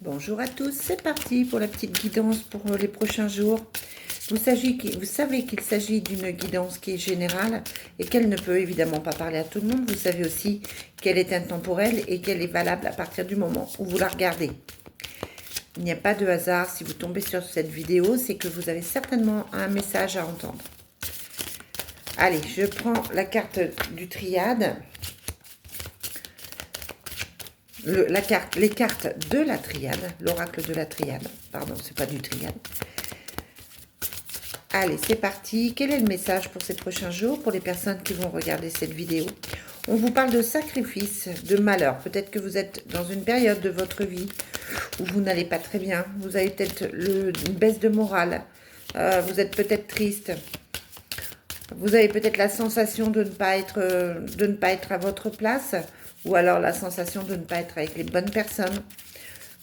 Bonjour à tous, c'est parti pour la petite guidance pour les prochains jours. Vous savez qu'il s'agit d'une guidance qui est générale et qu'elle ne peut évidemment pas parler à tout le monde. Vous savez aussi qu'elle est intemporelle et qu'elle est valable à partir du moment où vous la regardez. Il n'y a pas de hasard. Si vous tombez sur cette vidéo, c'est que vous avez certainement un message à entendre. Allez, je prends la carte du triade. Les cartes de la triade, l'oracle de la triade. Pardon, c'est pas du triade. Allez, c'est parti. Quel est le message pour ces prochains jours, pour les personnes qui vont regarder cette vidéo? On vous parle de sacrifice, de malheur. Peut-être que vous êtes dans une période de votre vie où vous n'allez pas très bien. Vous avez peut-être une baisse de morale. Vous êtes peut-être triste. Vous avez peut-être la sensation de ne pas être à votre place, ou alors la sensation de ne pas être avec les bonnes personnes.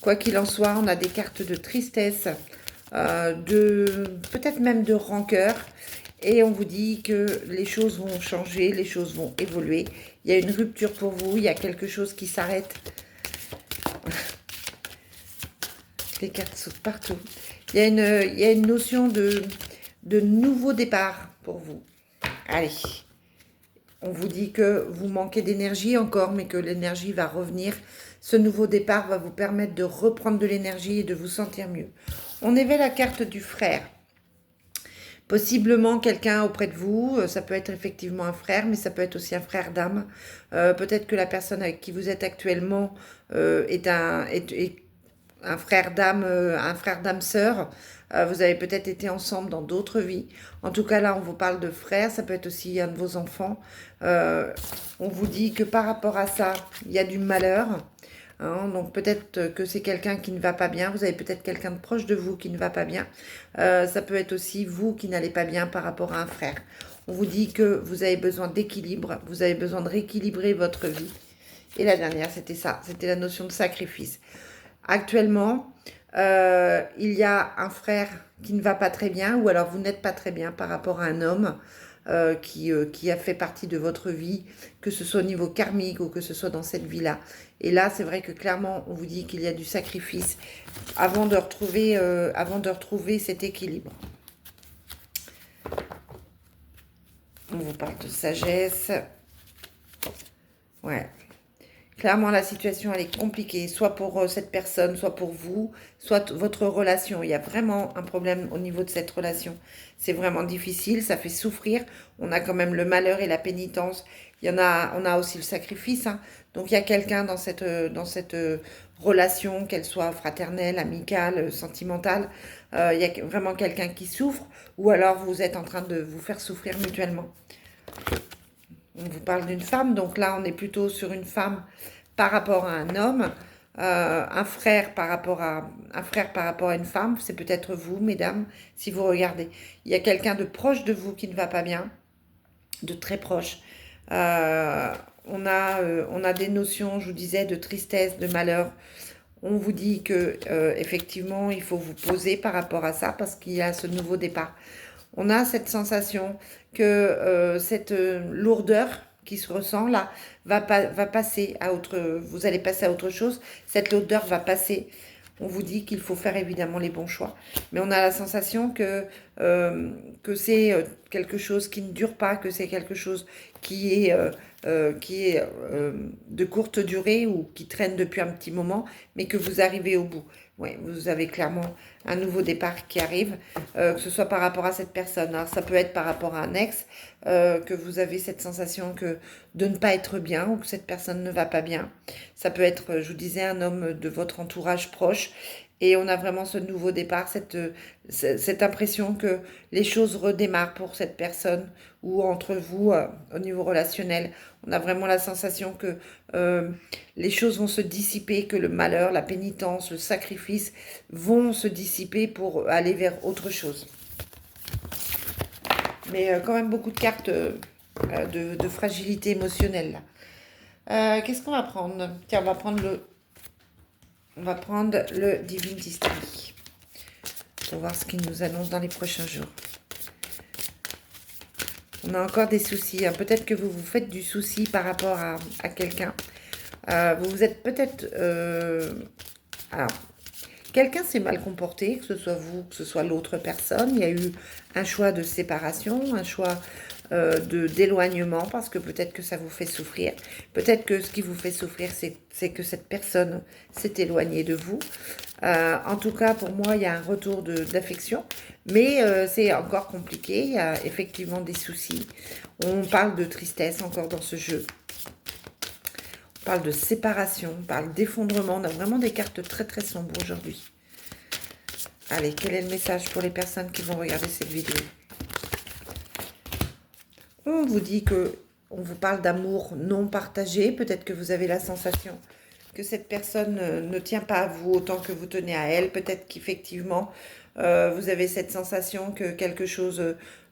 Quoi qu'il en soit, on a des cartes de tristesse, peut-être même de rancœur, et on vous dit que les choses vont changer, les choses vont évoluer. Il y a une rupture pour vous, il y a quelque chose qui s'arrête. Les cartes sautent partout. Il y a une notion de nouveau départ pour vous. Allez, on vous dit que vous manquez d'énergie encore, mais que l'énergie va revenir. Ce nouveau départ va vous permettre de reprendre de l'énergie et de vous sentir mieux. On éveille la carte du frère. Possiblement quelqu'un auprès de vous, ça peut être effectivement un frère, mais ça peut être aussi un frère d'âme. Peut-être que la personne avec qui vous êtes actuellement est un frère d'âme sœur. Vous avez peut-être été ensemble dans d'autres vies. En tout cas, là, on vous parle de frère. Ça peut être aussi un de vos enfants. On vous dit que par rapport à ça, il y a du malheur. Hein, donc peut-être que c'est quelqu'un qui ne va pas bien. Vous avez peut-être quelqu'un de proche de vous qui ne va pas bien. Ça peut être aussi vous qui n'allez pas bien par rapport à un frère. On vous dit que vous avez besoin d'équilibre. Vous avez besoin de rééquilibrer votre vie. Et la dernière, c'était ça. C'était la notion de sacrifice. Actuellement, il y a un frère qui ne va pas très bien, ou alors vous n'êtes pas très bien par rapport à un homme qui a fait partie de votre vie, que ce soit au niveau karmique ou que ce soit dans cette vie-là. Et là, c'est vrai que clairement, on vous dit qu'il y a du sacrifice avant de retrouver cet équilibre. On vous parle de sagesse. Ouais. Clairement, la situation, elle est compliquée, soit pour cette personne, soit pour vous, soit votre relation. Il y a vraiment un problème au niveau de cette relation. C'est vraiment difficile, ça fait souffrir. On a quand même le malheur et la pénitence. On a aussi le sacrifice. Hein. Donc, il y a quelqu'un dans cette relation, qu'elle soit fraternelle, amicale, sentimentale. Il y a vraiment quelqu'un qui souffre, ou alors vous êtes en train de vous faire souffrir mutuellement. On vous parle d'une femme, donc là on est plutôt sur une femme par rapport à un homme, un frère par rapport à une femme, c'est peut-être vous, mesdames, si vous regardez. Il y a quelqu'un de proche de vous qui ne va pas bien, de très proche. On a des notions, je vous disais, de tristesse, de malheur. On vous dit que effectivement, il faut vous poser par rapport à ça parce qu'il y a ce nouveau départ. On a cette sensation que cette lourdeur qui se ressent là va passer à vous allez passer à autre chose. Cette lourdeur va passer. On vous dit qu'il faut faire évidemment les bons choix. Mais on a la sensation que c'est quelque chose qui ne dure pas, que c'est quelque chose qui est de courte durée ou qui traîne depuis un petit moment, mais que vous arrivez au bout. Ouais, vous avez clairement un nouveau départ qui arrive, que ce soit par rapport à cette personne. Alors, ça peut être par rapport à un ex, que vous avez cette sensation de ne pas être bien ou que cette personne ne va pas bien. Ça peut être, je vous disais, un homme de votre entourage proche. Et on a vraiment ce nouveau départ, cette impression que les choses redémarrent pour cette personne ou entre vous au niveau relationnel. On a vraiment la sensation que les choses vont se dissiper, que le malheur, la pénitence, le sacrifice vont se dissiper pour aller vers autre chose. Mais quand même beaucoup de cartes de fragilité émotionnelle. Qu'est-ce qu'on va prendre? Tiens, on va prendre le Divine Destiny pour voir ce qu'il nous annonce dans les prochains jours. On a encore des soucis. Hein. Peut-être que vous vous faites du souci par rapport à quelqu'un. Vous êtes peut-être... alors, Quelqu'un s'est mal comporté, que ce soit vous, que ce soit l'autre personne. Il y a eu un choix de séparation, un choix d'éloignement, parce que peut-être que ça vous fait souffrir. Peut-être que ce qui vous fait souffrir, c'est que cette personne s'est éloignée de vous. En tout cas, pour moi, il y a un retour d'affection, mais c'est encore compliqué. Il y a effectivement des soucis. On parle de tristesse encore dans ce jeu. On parle de séparation, on parle d'effondrement. On a vraiment des cartes très très sombres aujourd'hui. Allez, quel est le message pour les personnes qui vont regarder cette vidéo? On vous dit que on vous parle d'amour non partagé. Peut-être que vous avez la sensation que cette personne ne tient pas à vous autant que vous tenez à elle. Peut-être qu'effectivement, vous avez cette sensation que quelque chose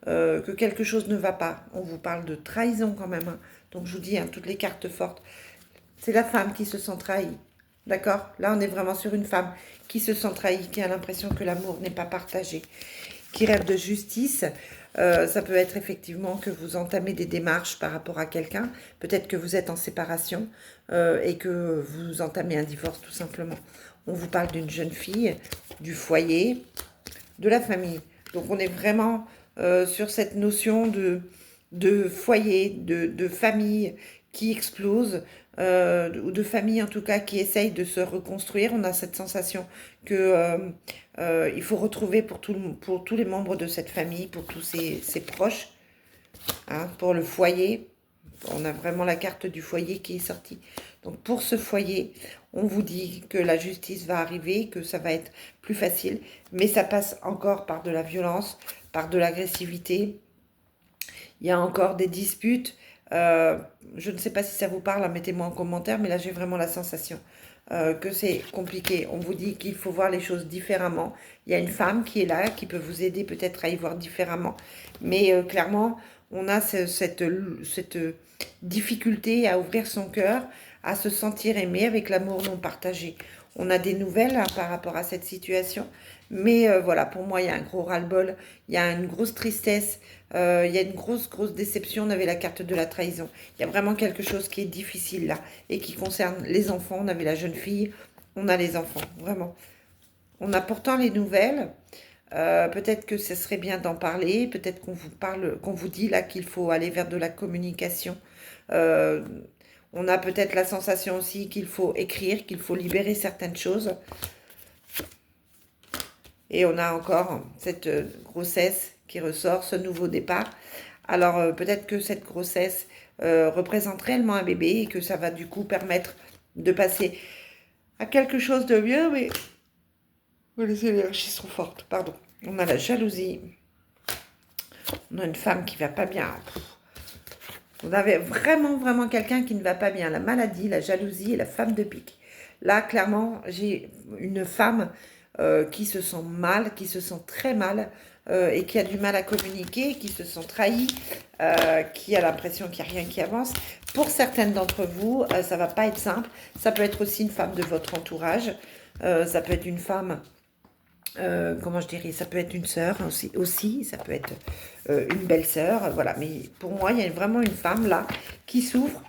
ne va pas. On vous parle de trahison quand même, hein. Donc je vous dis, hein, toutes les cartes fortes. C'est la femme qui se sent trahie. D'accord? Là, on est vraiment sur une femme qui se sent trahie, qui a l'impression que l'amour n'est pas partagé, qui rêve de justice. Ça peut être effectivement que vous entamez des démarches par rapport à quelqu'un. Peut-être que vous êtes en séparation et que vous entamez un divorce tout simplement. On vous parle d'une jeune fille, du foyer, de la famille. Donc on est vraiment sur cette notion de foyer, de famille qui explose, ou de famille en tout cas qui essaye de se reconstruire. On a cette sensation que il faut retrouver pour tous les membres de cette famille, pour tous ses proches, hein, pour le foyer. On a vraiment la carte du foyer qui est sortie. Donc pour ce foyer, on vous dit que la justice va arriver, que ça va être plus facile, mais ça passe encore par de la violence, par de l'agressivité. Il y a encore des disputes. Je ne sais pas si ça vous parle, hein, mettez-moi en commentaire, mais là j'ai vraiment la sensation que c'est compliqué. On vous dit qu'il faut voir les choses différemment. Il y a une femme qui est là, qui peut vous aider peut-être à y voir différemment. Mais clairement, on a cette difficulté à ouvrir son cœur, à se sentir aimé avec l'amour non partagé. On a des nouvelles hein, par rapport à cette situation. Mais voilà, pour moi, il y a un gros ras-le-bol, il y a une grosse tristesse, il y a une grosse déception. On avait la carte de la trahison. Il y a vraiment quelque chose qui est difficile là et qui concerne les enfants. On avait la jeune fille, on a les enfants, vraiment. On a pourtant les nouvelles. Peut-être que ce serait bien d'en parler. Peut-être qu'on vous dit là qu'il faut aller vers de la communication. On a peut-être la sensation aussi qu'il faut écrire, qu'il faut libérer certaines choses. Et on a encore cette grossesse qui ressort, ce nouveau départ. Alors peut-être que cette grossesse représente réellement un bébé et que ça va du coup permettre de passer à quelque chose de mieux, mais les énergies sont fortes, pardon. On a la jalousie. On a une femme qui va pas bien. On avait vraiment quelqu'un qui ne va pas bien. La maladie, la jalousie et la femme de pique. Là, clairement, j'ai une femme qui se sent mal, qui se sent très mal et qui a du mal à communiquer, qui se sent trahie, qui a l'impression qu'il n'y a rien qui avance. Pour certaines d'entre vous, ça ne va pas être simple. Ça peut être aussi une femme de votre entourage. Ça peut être une femme... comment je dirais, ça peut être une sœur aussi, ça peut être une belle-sœur, voilà. Mais pour moi, il y a vraiment une femme là qui souffre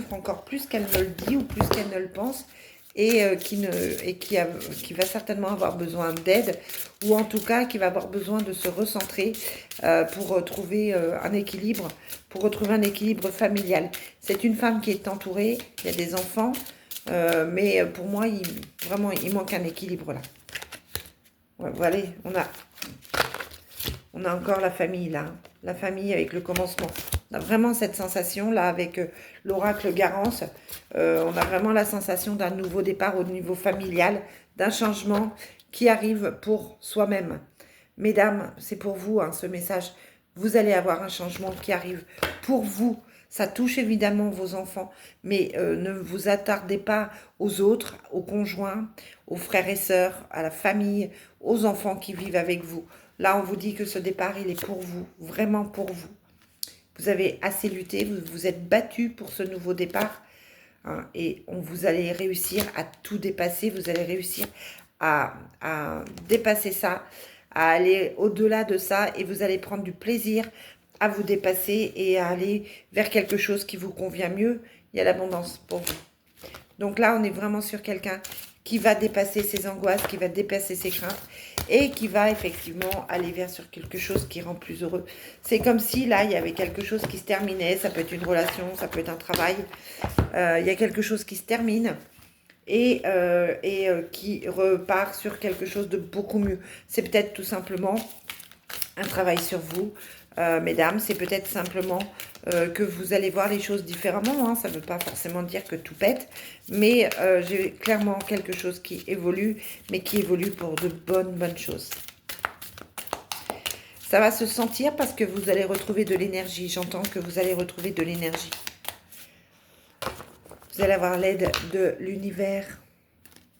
encore plus qu'elle ne le dit ou plus qu'elle ne le pense, et qui va certainement avoir besoin d'aide, ou en tout cas qui va avoir besoin de se recentrer pour trouver un équilibre, pour retrouver un équilibre familial. C'est une femme qui est entourée, il y a des enfants, mais pour moi, vraiment, il manque un équilibre là. Ouais, voilà, on a encore la famille là, la famille avec le commencement. On a vraiment cette sensation là avec l'oracle Garance. On a vraiment la sensation d'un nouveau départ au niveau familial, d'un changement qui arrive pour soi-même. Mesdames, c'est pour vous hein, ce message. Vous allez avoir un changement qui arrive pour vous. Ça touche évidemment vos enfants, mais ne vous attardez pas aux autres, aux conjoints, aux frères et sœurs, à la famille, aux enfants qui vivent avec vous. Là, on vous dit que ce départ, il est pour vous, vraiment pour vous. Vous avez assez lutté, vous vous êtes battu pour ce nouveau départ, hein, et vous allez réussir à tout dépasser, vous allez réussir à dépasser ça, à aller au-delà de ça, et vous allez prendre du plaisir à vous dépasser et à aller vers quelque chose qui vous convient mieux. Il y a l'abondance pour vous. Donc là, on est vraiment sur quelqu'un qui va dépasser ses angoisses, qui va dépasser ses craintes et qui va effectivement aller vers sur quelque chose qui rend plus heureux. C'est comme si là, il y avait quelque chose qui se terminait, ça peut être une relation, ça peut être un travail, il y a quelque chose qui se termine et qui repart sur quelque chose de beaucoup mieux. C'est peut-être tout simplement un travail sur vous, mesdames, c'est peut-être simplement que vous allez voir les choses différemment, hein. Ça ne veut pas forcément dire que tout pète, mais j'ai clairement quelque chose qui évolue, mais qui évolue pour de bonnes choses. Ça va se sentir parce que vous allez retrouver de l'énergie. J'entends que vous allez retrouver de l'énergie. Vous allez avoir l'aide de l'univers.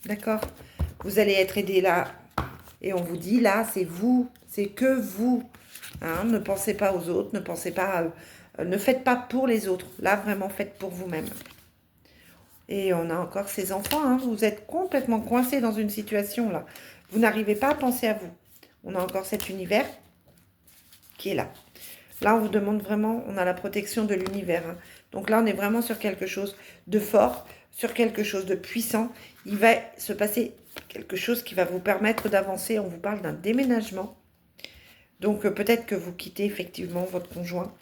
D'accord? Vous allez être aidé là. Et on vous dit là, c'est vous. C'est que vous. Hein, ne pensez pas aux autres. Ne pensez pas... ne faites pas pour les autres. Là, vraiment, faites pour vous-même. Et on a encore ces enfants. Hein, vous êtes complètement coincés dans une situation là. Vous n'arrivez pas à penser à vous. On a encore cet univers qui est là. Là, on vous demande vraiment, on a la protection de l'univers. Hein. Donc là, on est vraiment sur quelque chose de fort, sur quelque chose de puissant. Il va se passer quelque chose qui va vous permettre d'avancer. On vous parle d'un déménagement. Donc peut-être que vous quittez effectivement votre conjoint,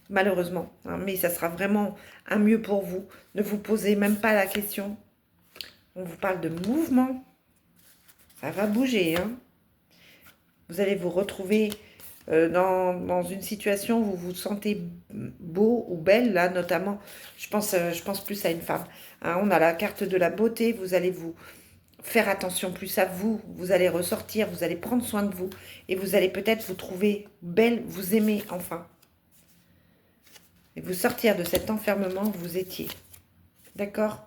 malheureusement. Hein, mais ça sera vraiment un mieux pour vous. Ne vous posez même pas la question. On vous parle de mouvement. Ça va bouger. Hein. Vous allez vous retrouver... dans une situation où vous vous sentez beau ou belle, là notamment, je pense plus à une femme. Hein, on a la carte de la beauté, vous allez vous faire attention plus à vous, vous allez ressortir, vous allez prendre soin de vous, et vous allez peut-être vous trouver belle, vous aimer enfin. Et vous sortir de cet enfermement où vous étiez. D'accord?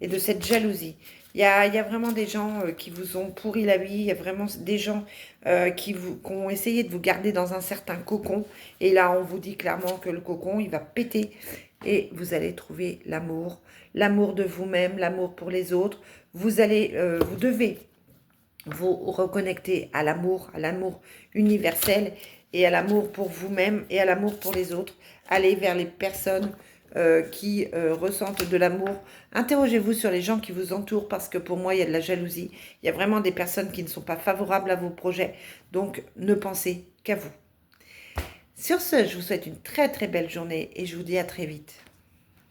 Et de cette jalousie. Il y a vraiment des gens qui vous ont pourri la vie. Il y a vraiment des gens qui ont essayé de vous garder dans un certain cocon. Et là, on vous dit clairement que le cocon, il va péter. Et vous allez trouver l'amour. L'amour de vous-même, l'amour pour les autres. Vous devez vous reconnecter à l'amour universel et à l'amour pour vous-même et à l'amour pour les autres. Allez vers les personnes qui ressentent de l'amour. Interrogez-vous sur les gens qui vous entourent parce que pour moi, il y a de la jalousie. Il y a vraiment des personnes qui ne sont pas favorables à vos projets. Donc, ne pensez qu'à vous. Sur ce, je vous souhaite une très très belle journée et je vous dis à très vite.